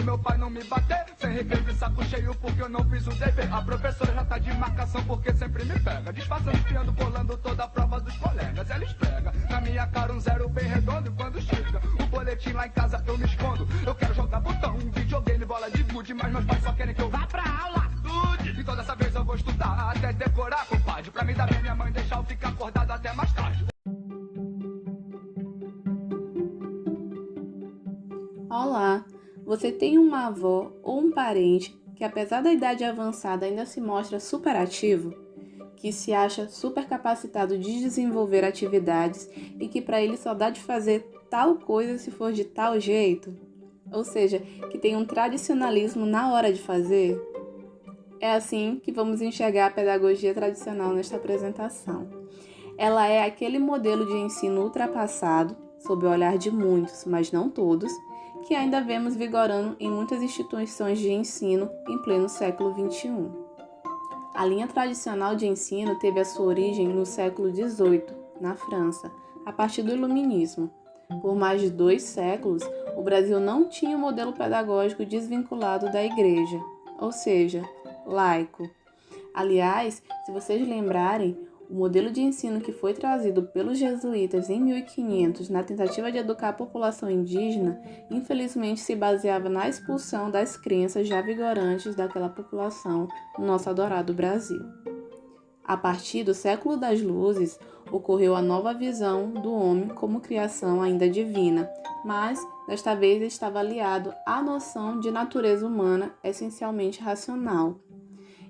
meu pai não me bater. Sem recreio de saco cheio porque eu não fiz o dever. A professora já tá de marcação porque sempre me pega. Disfarçando, espiando, colando toda a prova dos colegas. Ela esfrega na minha cara um zero bem redondo. E quando chega o boletim lá em casa eu me escondo. Eu quero jogar botão, videogame, bola de gude. Mas meus pais só querem que eu vá pra aula. Então dessa vez eu vou estudar até decorar, compadre. Pra me dar bem minha mãe deixar eu ficar acordado até mais tarde. Olá, você tem uma avó ou um parente que apesar da idade avançada ainda se mostra super ativo? Que se acha super capacitado de desenvolver atividades e que para ele só dá de fazer tal coisa se for de tal jeito? Ou seja, que tem um tradicionalismo na hora de fazer? É assim que vamos enxergar a pedagogia tradicional nesta apresentação. Ela é aquele modelo de ensino ultrapassado, sob o olhar de muitos, mas não todos, que ainda vemos vigorando em muitas instituições de ensino em pleno século XXI. A linha tradicional de ensino teve a sua origem no século XVIII, na França, a partir do Iluminismo. Por mais de 2 séculos, o Brasil não tinha um modelo pedagógico desvinculado da Igreja, ou seja, laico. Aliás, se vocês lembrarem, o modelo de ensino que foi trazido pelos jesuítas em 1500 na tentativa de educar a população indígena, infelizmente se baseava na expulsão das crenças já vigorantes daquela população no nosso adorado Brasil. A partir do século das luzes, ocorreu a nova visão do homem como criação ainda divina, mas desta vez estava aliado à noção de natureza humana essencialmente racional.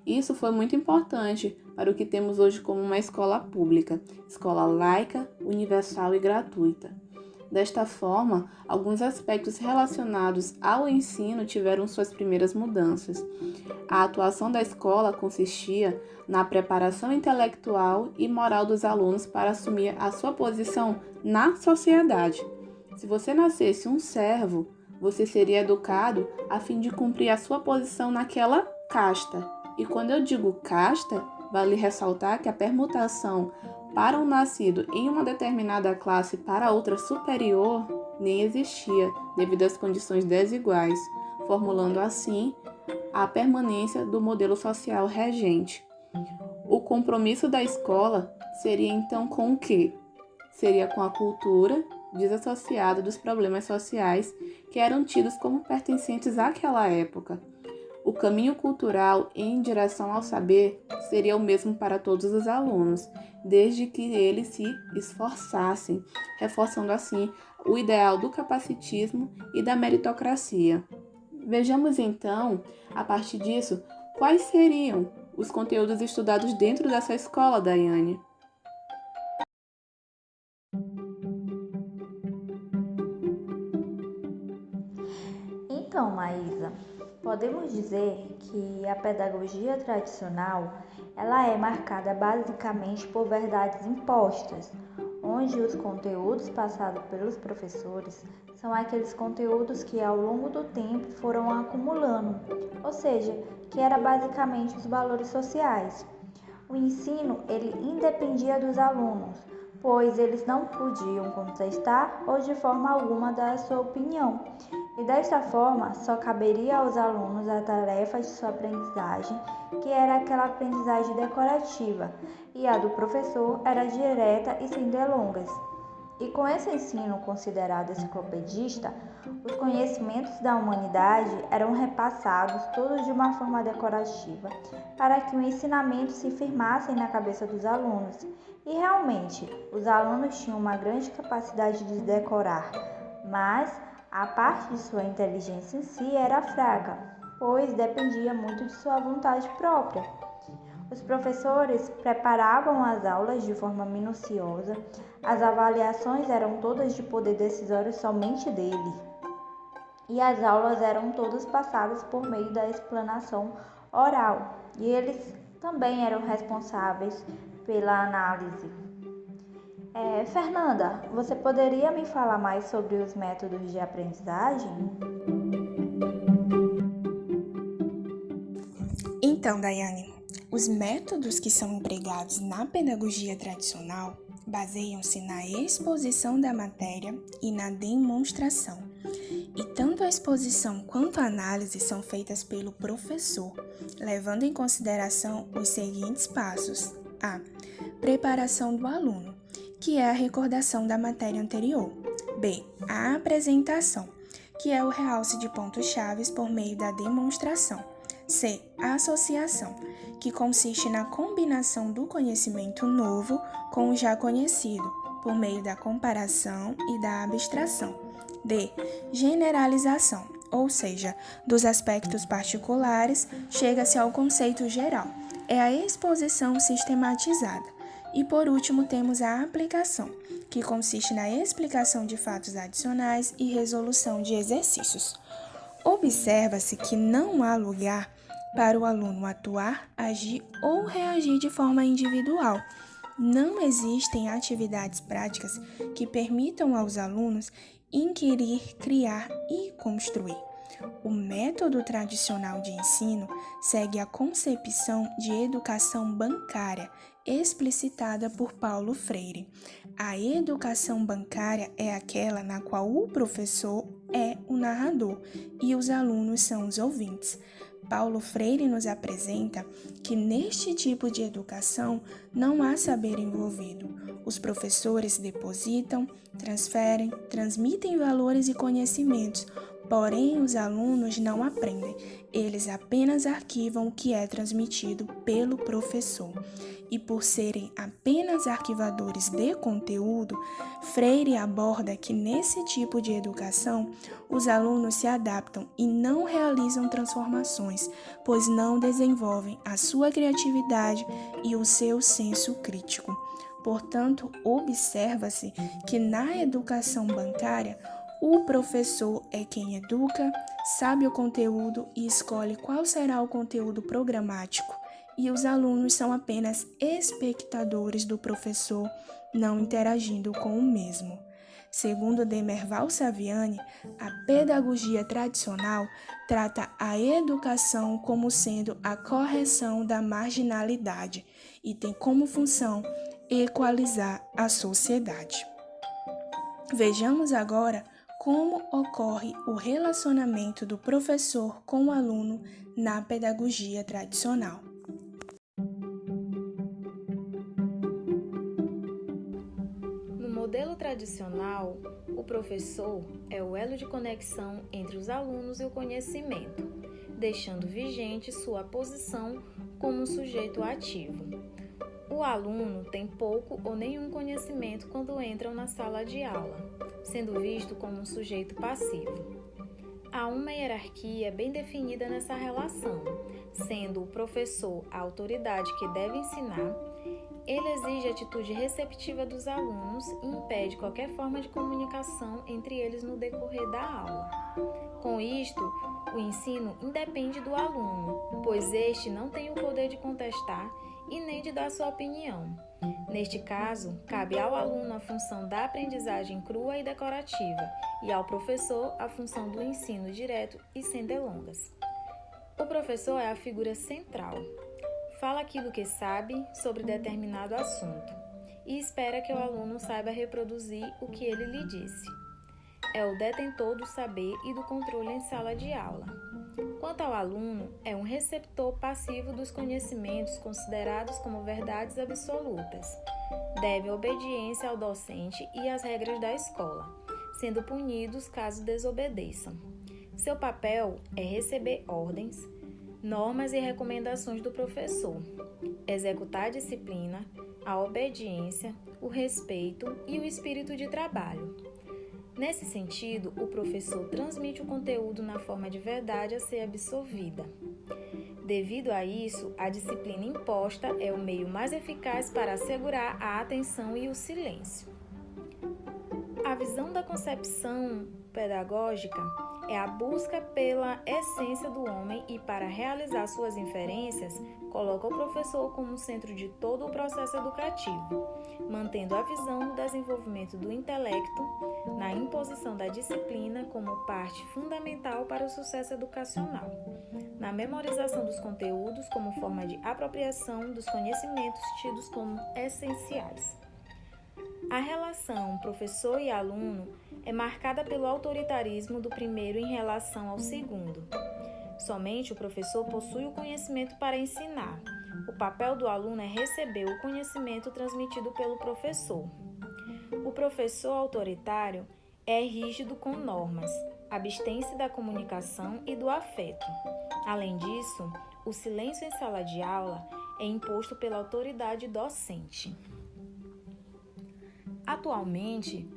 Isso foi muito importante para o que temos hoje como uma escola pública, escola laica, universal e gratuita. Desta forma, alguns aspectos relacionados ao ensino tiveram suas primeiras mudanças. A atuação da escola consistia na preparação intelectual e moral dos alunos para assumir a sua posição na sociedade. Se você nascesse um servo, você seria educado a fim de cumprir a sua posição naquela casta. E quando eu digo casta, vale ressaltar que a permutação para um nascido em uma determinada classe para outra superior nem existia, devido às condições desiguais, formulando assim a permanência do modelo social regente. O compromisso da escola seria então com o quê? Seria com a cultura desassociada dos problemas sociais que eram tidos como pertencentes àquela época. O caminho cultural em direção ao saber seria o mesmo para todos os alunos, desde que eles se esforçassem, reforçando assim o ideal do capacitismo e da meritocracia. Vejamos então, a partir disso, quais seriam os conteúdos estudados dentro dessa escola, Daiane. Então, Maísa, podemos dizer que a pedagogia tradicional ela é marcada basicamente por verdades impostas, onde os conteúdos passados pelos professores são aqueles conteúdos que ao longo do tempo foram acumulando, ou seja, que era basicamente os valores sociais. O ensino ele independia dos alunos, pois eles não podiam contestar ou de forma alguma dar a sua opinião. E desta forma, só caberia aos alunos a tarefa de sua aprendizagem, que era aquela aprendizagem decorativa, e a do professor era direta e sem delongas. E com esse ensino considerado enciclopedista, os conhecimentos da humanidade eram repassados todos de uma forma decorativa, para que o ensinamento se firmasse na cabeça dos alunos. E realmente, os alunos tinham uma grande capacidade de decorar, mas a parte de sua inteligência em si era fraca, pois dependia muito de sua vontade própria. Os professores preparavam as aulas de forma minuciosa, as avaliações eram todas de poder decisório somente dele, e as aulas eram todas passadas por meio da explanação oral, e eles também eram responsáveis pela análise. Fernanda, você poderia me falar mais sobre os métodos de aprendizagem? Então, Daiane, os métodos que são empregados na pedagogia tradicional baseiam-se na exposição da matéria e na demonstração. e tanto a exposição quanto a análise são feitas pelo professor, levando em consideração os seguintes passos. A. Preparação do aluno, que é a recordação da matéria anterior. B. A apresentação, que é o realce de pontos-chave por meio da demonstração. C. A associação, que consiste na combinação do conhecimento novo com o já conhecido, por meio da comparação e da abstração. D. Generalização, ou seja, dos aspectos particulares chega-se ao conceito geral. É a exposição sistematizada. E por último temos a aplicação, que consiste na explicação de fatos adicionais e resolução de exercícios. Observa-se que não há lugar para o aluno atuar, agir ou reagir de forma individual. Não existem atividades práticas que permitam aos alunos inquirir, criar e construir. O método tradicional de ensino segue a concepção de educação bancária, explicitada por Paulo Freire. A educação bancária é aquela na qual o professor é o narrador e os alunos são os ouvintes. Paulo Freire nos apresenta que neste tipo de educação não há saber envolvido. Os professores depositam, transferem, transmitem valores e conhecimentos, porém os alunos não aprendem, eles apenas arquivam o que é transmitido pelo professor. E por serem apenas arquivadores de conteúdo, Freire aborda que nesse tipo de educação os alunos se adaptam e não realizam transformações, pois não desenvolvem a sua criatividade e o seu senso crítico. Portanto, observa-se que na educação bancária, o professor é quem educa, sabe o conteúdo e escolhe qual será o conteúdo programático, e os alunos são apenas espectadores do professor, não interagindo com o mesmo. Segundo Demerval Saviani, a pedagogia tradicional trata a educação como sendo a correção da marginalidade e tem como função equalizar a sociedade. Vejamos agora como ocorre o relacionamento do professor com o aluno na pedagogia tradicional. No modelo tradicional, o professor é o elo de conexão entre os alunos e o conhecimento, deixando vigente sua posição como um sujeito ativo. O aluno tem pouco ou nenhum conhecimento quando entram na sala de aula, sendo visto como um sujeito passivo. Há uma hierarquia bem definida nessa relação, sendo o professor a autoridade que deve ensinar. Ele exige a atitude receptiva dos alunos e impede qualquer forma de comunicação entre eles no decorrer da aula. Com isto, o ensino independe do aluno, pois este não tem o poder de contestar e nem de dar sua opinião. Neste caso, cabe ao aluno a função da aprendizagem crua e decorativa e ao professor a função do ensino direto e sem delongas. O professor é a figura central. Fala aquilo que sabe sobre determinado assunto e espera que o aluno saiba reproduzir o que ele lhe disse. É o detentor do saber e do controle em sala de aula. Quanto ao aluno, é um receptor passivo dos conhecimentos considerados como verdades absolutas. Deve obediência ao docente e às regras da escola, sendo punidos caso desobedeçam. Seu papel é receber ordens, normas e recomendações do professor, executar a disciplina, a obediência, o respeito e o espírito de trabalho. Nesse sentido, o professor transmite o conteúdo na forma de verdade a ser absorvida. Devido a isso, a disciplina imposta é o meio mais eficaz para assegurar a atenção e o silêncio. A visão da concepção pedagógica é a busca pela essência do homem e, para realizar suas inferências, coloca o professor como centro de todo o processo educativo, mantendo a visão do desenvolvimento do intelecto na imposição da disciplina como parte fundamental para o sucesso educacional, na memorização dos conteúdos como forma de apropriação dos conhecimentos tidos como essenciais. A relação professor e aluno é marcada pelo autoritarismo do primeiro em relação ao segundo. Somente o professor possui o conhecimento para ensinar. O papel do aluno é receber o conhecimento transmitido pelo professor. O professor autoritário é rígido com normas, abstém-se da comunicação e do afeto. Além disso, o silêncio em sala de aula é imposto pela autoridade docente. Atualmente,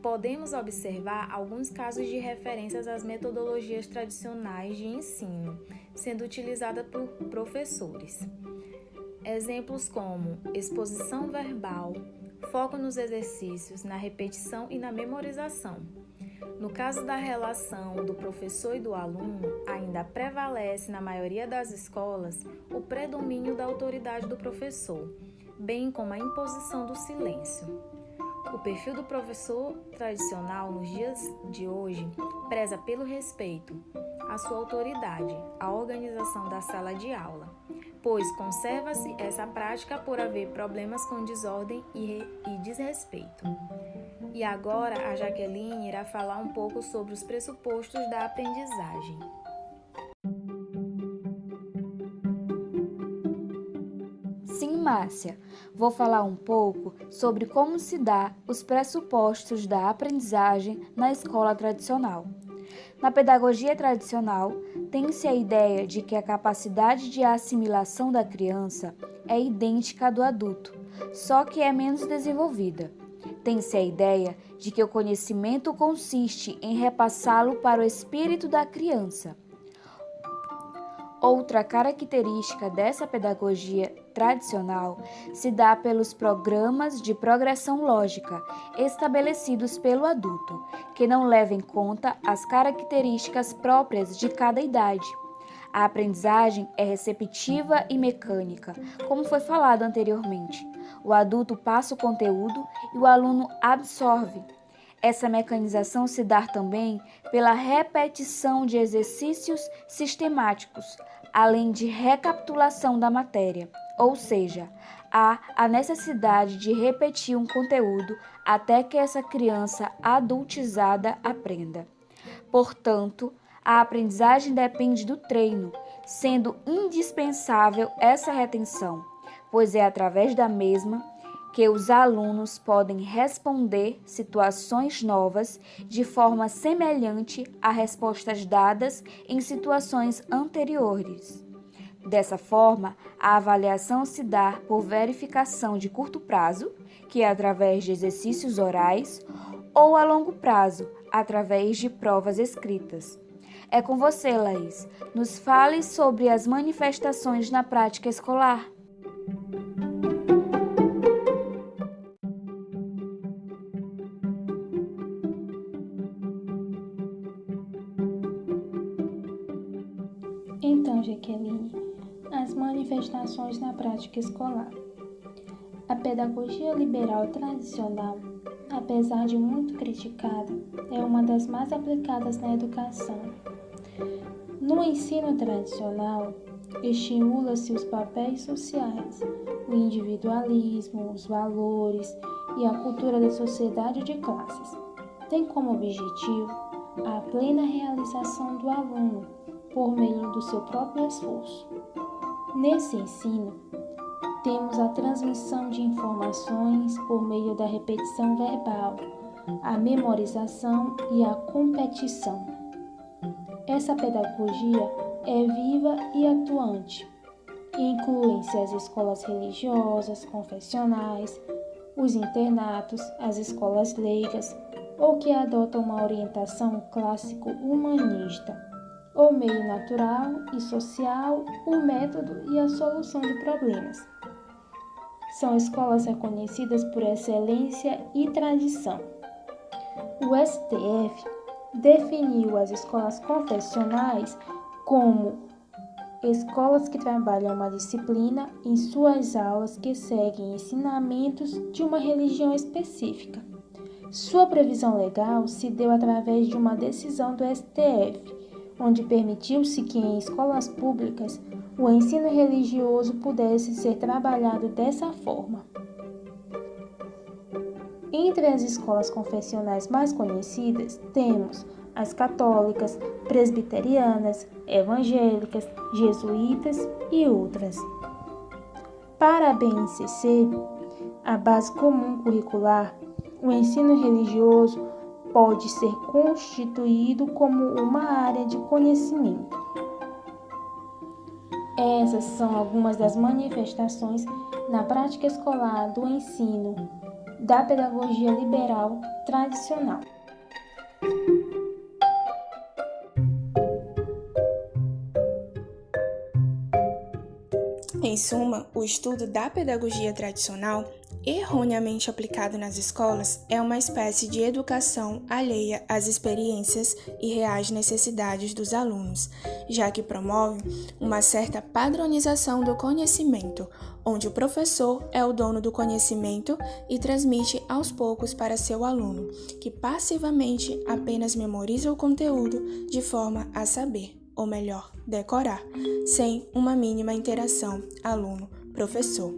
podemos observar alguns casos de referências às metodologias tradicionais de ensino, sendo utilizadas por professores. Exemplos como exposição verbal, foco nos exercícios, na repetição e na memorização. No caso da relação do professor e do aluno, ainda prevalece na maioria das escolas o predomínio da autoridade do professor, bem como a imposição do silêncio. O perfil do professor tradicional nos dias de hoje preza pelo respeito à sua autoridade, à organização da sala de aula, pois conserva-se essa prática por haver problemas com desordem e desrespeito. E agora a Jaqueline irá falar um pouco sobre os pressupostos da aprendizagem. Sim, Márcia, vou falar um pouco sobre como se dá os pressupostos da aprendizagem na escola tradicional. Na pedagogia tradicional, tem-se a ideia de que a capacidade de assimilação da criança é idêntica à do adulto, só que é menos desenvolvida. Tem-se a ideia de que o conhecimento consiste em repassá-lo para o espírito da criança. Outra característica dessa pedagogia tradicional se dá pelos programas de progressão lógica estabelecidos pelo adulto, que não levam em conta as características próprias de cada idade. A aprendizagem é receptiva e mecânica, como foi falado anteriormente. O adulto passa o conteúdo e o aluno absorve. Essa mecanização se dá também pela repetição de exercícios sistemáticos, além de recapitulação da matéria, ou seja, há a necessidade de repetir um conteúdo até que essa criança adultizada aprenda. Portanto, a aprendizagem depende do treino, sendo indispensável essa retenção, pois é através da mesma que os alunos podem responder situações novas de forma semelhante a respostas dadas em situações anteriores. Dessa forma, a avaliação se dá por verificação de curto prazo, que é através de exercícios orais, ou a longo prazo, através de provas escritas. É com você, Laís. Nos fale sobre as manifestações na prática escolar. Então, Jaqueline, as manifestações na prática escolar. A pedagogia liberal tradicional, apesar de muito criticada, é uma das mais aplicadas na educação. No ensino tradicional, estimula-se os papéis sociais, o individualismo, os valores e a cultura da sociedade de classes. Tem como objetivo a plena realização do aluno por meio do seu próprio esforço. Nesse ensino, temos a transmissão de informações por meio da repetição verbal, a memorização e a competição. Essa pedagogia é viva e atuante. Incluem-se as escolas religiosas, confessionais, os internatos, as escolas leigas ou que adotam uma orientação clássico-humanista, o meio natural e social, o método e a solução de problemas. São escolas reconhecidas por excelência e tradição. O STF definiu as escolas confessionais como escolas que trabalham uma disciplina em suas aulas que seguem ensinamentos de uma religião específica. Sua previsão legal se deu através de uma decisão do STF, onde permitiu-se que em escolas públicas o ensino religioso pudesse ser trabalhado dessa forma. Entre as escolas confessionais mais conhecidas, temos as católicas, presbiterianas, evangélicas, jesuítas e outras. Para a BNCC, a base comum curricular, o ensino religioso pode ser constituído como uma área de conhecimento. Essas são algumas das manifestações na prática escolar do ensino da pedagogia liberal tradicional. Em suma, o estudo da pedagogia tradicional, erroneamente aplicado nas escolas, é uma espécie de educação alheia às experiências e reais necessidades dos alunos, já que promove uma certa padronização do conhecimento, onde o professor é o dono do conhecimento e transmite aos poucos para seu aluno, que passivamente apenas memoriza o conteúdo de forma a saber, ou melhor, decorar, sem uma mínima interação aluno-professor.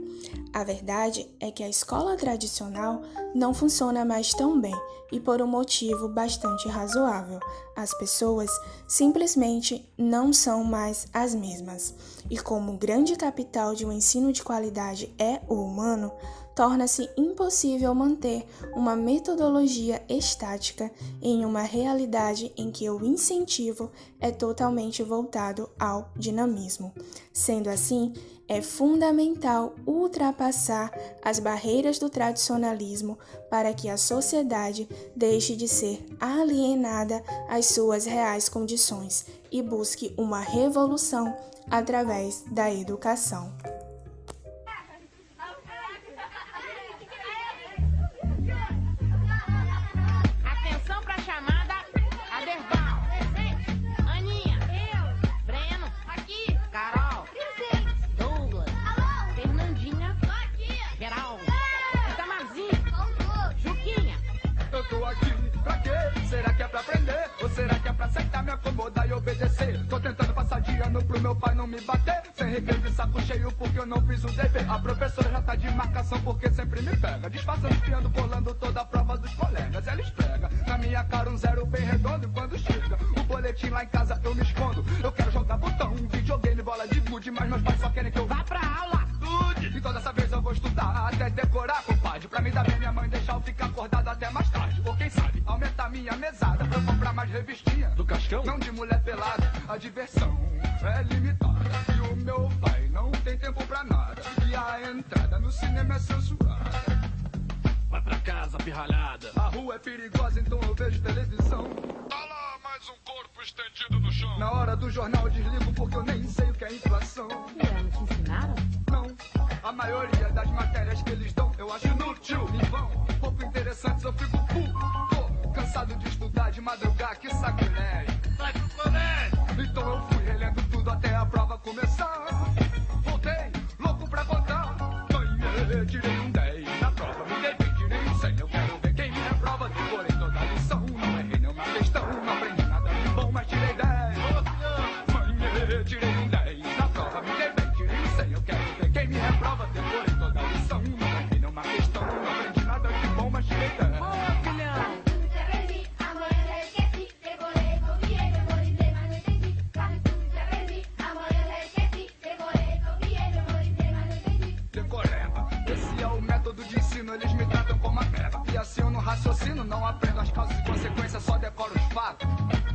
A verdade é que a escola tradicional não funciona mais tão bem e por um motivo bastante razoável. As pessoas simplesmente não são mais as mesmas. E como o grande capital de um ensino de qualidade é o humano, torna-se impossível manter uma metodologia estática em uma realidade em que o incentivo é totalmente voltado ao dinamismo. Sendo assim, é fundamental ultrapassar as barreiras do tradicionalismo para que a sociedade deixe de ser alienada às suas reais condições e busque uma revolução através da educação. Atenção para a chamada Aderbal. Aninha. Eu. Breno. Aqui. Carol. Presente. Douglas. Alô. Fernandinha. Tô aqui. Geraldo. Itamazinho. Juquinha. Eu tô aqui, pra quê? Será que é pra aprender? Ou será que é pra aceitar, me acomodar e obedecer? Tô tentando passar de ano pro meu pai não me bater. Sem recreio de saco cheio porque eu não fiz o dever. A professora já tá de marcação porque sempre me pega. Disfarçando, espiando, bolando toda a prova dos colegas. Ela esfrega na minha cara um zero bem redondo. E quando chega o boletim lá em casa eu me escondo. Eu quero jogar botão, videogame, bola de gude. Mas meus pais só querem que eu vá pra aula. Então dessa vez eu vou estudar até decorar, compadre. Pra me dar bem minha mãe deixar eu ficar acordado até mais tarde. Ou quem sabe, aumentar minha mesada pra eu comprar mais revistinha do Cascão. Não de mulher pelada, a diversão é limitada. E o meu pai não tem tempo pra nada. E a entrada no cinema é censurada. Vai pra casa, pirralhada. A rua é perigosa, então eu vejo televisão. Tá lá mais um corpo estendido no chão. Na hora do jornal eu desligo porque eu nem sei o que é inflação. Não te ensinaram? Não, a maioria das matérias que eles dão eu acho inútil, em vão. Pouco interessantes, eu fico puto. Cansado de estudar, de madrugar, que sacrilégio. Vai pro colégio. Então eu fui relendo tudo até a prova começar. Voltei, louco pra contar. Ganhei, tirei um 10 na prova, me dei bem, tirei um 100. Eu quero ver quem me reprova, decorei toda a lição. Não errei nenhuma questão, não aprendi nada de bom, mas tirei 10. Ganhei, tirei um 10 na prova, me dei bem, tirei um 100. Eu quero ver quem me reprova, decorei toda a lição. Não errei nenhuma questão, não aprendi nada de bom, mas tirei 10. Eles me tratam como a peba. E assim eu não raciocino, não aprendo as causas e consequências, só decoro os fatos.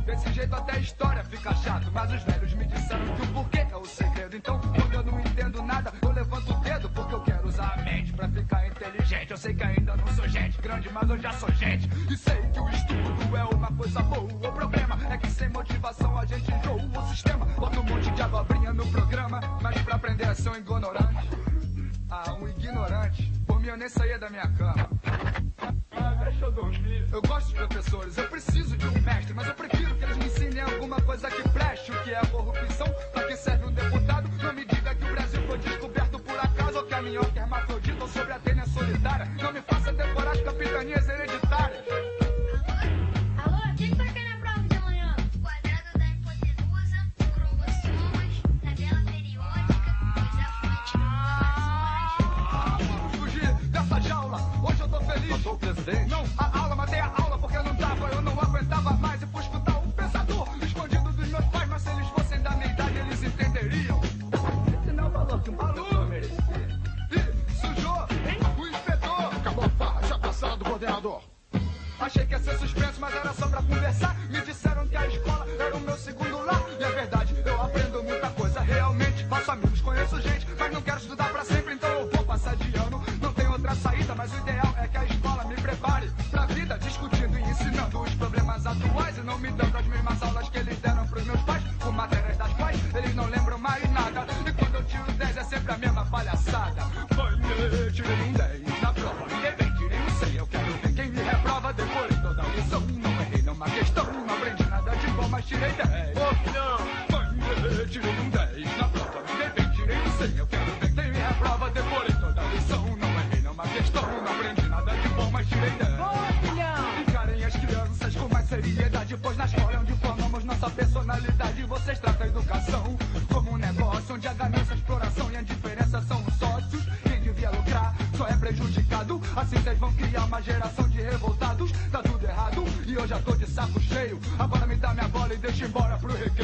Desse jeito até a história fica chato. Mas os velhos me disseram que o porquê é o segredo. Então quando eu não entendo nada, eu levanto o dedo. Porque eu quero usar a mente pra ficar inteligente. Eu sei que ainda não sou gente grande, mas eu já sou gente. E sei que o estudo é uma coisa boa. O problema é que sem motivação a gente enjoa o sistema. Bota um monte de abobrinha no programa, mas pra aprender a ser um ignorante. Ah, um ignorante. Por mim eu nem saía da minha cama. Deixa eu dormir. Eu gosto dos professores, eu preciso de um mestre. Mas eu prefiro que eles me ensinem alguma coisa que preste. O que é corrupção, pra que serve um deputado. Não me diga que o Brasil foi descoberto por acaso. Ou que a minhoca é hermafrodita ou sobre a tênia solitária. Não me faça decorar as capitanias hereditárias. Alô, quem tá querendo a prova de amanhã? Quadrado da hipotenusa, cromossomas, tabela periódica, os afluentes. Vamos fugir dessa jaula, hoje eu tô feliz. Eu tô dente? Não, a aula, matei a aula porque eu não aguentava mais e fui escutar um pensador escondido dos meus pais, mas se eles fossem da minha idade eles entenderiam. Esse não é o valor que um valor merecia. Ih, sujou, hein? O inspetor. Acabou a farra, já passaram do coordenador. Achei que ia ser suspenso, mas era só pra conversar. Me disseram que a escola era o meu segundo lar. E é verdade, eu aprendo muita coisa. Realmente, faço amigos, conheço gente, mas não quero estudar pra sempre, então eu vou passar de ano. Não tem outra saída, mas o ideal é que a escola me prepare pra vida, discutindo e ensinando os problemas atuais e não me dando as mesmas aulas que eles deram pros meus pais, com matérias das quais eles não lembram mais nada. E quando eu tiro 10 é sempre a mesma palhaçada. Mãe, tirei um 10 na prova, ninguém vem, tirei um 100. Eu quero ver quem me reprova, decorei toda a lição. Não errei numa questão, não aprendi nada de bom, mas tirei 10. Mãe, tirei um 10 na prova, ninguém vem, tirei um 100. Eu quero ver quem me reprova, decorei toda a lição. Não errei numa questão, não aprendi nada de bom, mas tirei 10. Encarem as crianças com mais seriedade, pois na escola é onde formamos nossa personalidade. Vocês tratam a educação como um negócio onde a ganância, a exploração e a indiferença são os sócios. Quem devia lucrar só é prejudicado. Assim vocês vão criar uma geração de revoltados. Tá tudo errado e eu já tô de saco cheio. Agora me dá minha bola e deixa embora pro recreio.